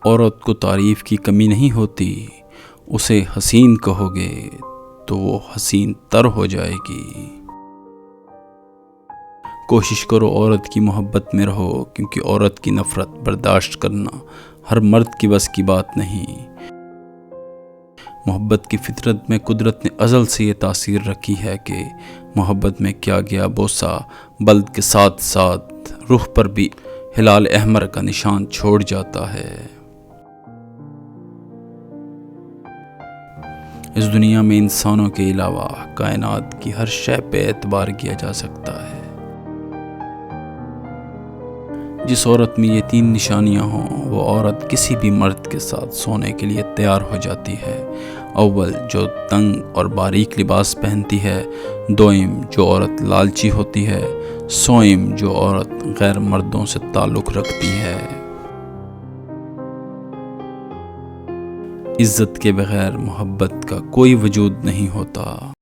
عورت کو تعریف کی کمی نہیں ہوتی، اسے حسین کہو گے تو وہ حسین تر ہو جائے گی۔ کوشش کرو عورت کی محبت میں رہو، کیونکہ عورت کی نفرت برداشت کرنا ہر مرد کی بس کی بات نہیں۔ محبت کی فطرت میں قدرت نے ازل سے یہ تاثیر رکھی ہے کہ محبت میں کیا گیا بوسہ بلد کے ساتھ ساتھ رخ پر بھی ہلال احمر کا نشان چھوڑ جاتا ہے۔ اس دنیا میں انسانوں کے علاوہ کائنات کی ہر شے پہ اعتبار کیا جا سکتا ہے۔ جس عورت میں یہ 3 نشانیاں ہوں وہ عورت کسی بھی مرد کے ساتھ سونے کے لیے تیار ہو جاتی ہے۔ اول، جو تنگ اور باریک لباس پہنتی ہے۔ دوئم، جو عورت لالچی ہوتی ہے۔ سوئم، جو عورت غیر مردوں سے تعلق رکھتی ہے۔ عزت کے بغیر محبت کا کوئی وجود نہیں ہوتا۔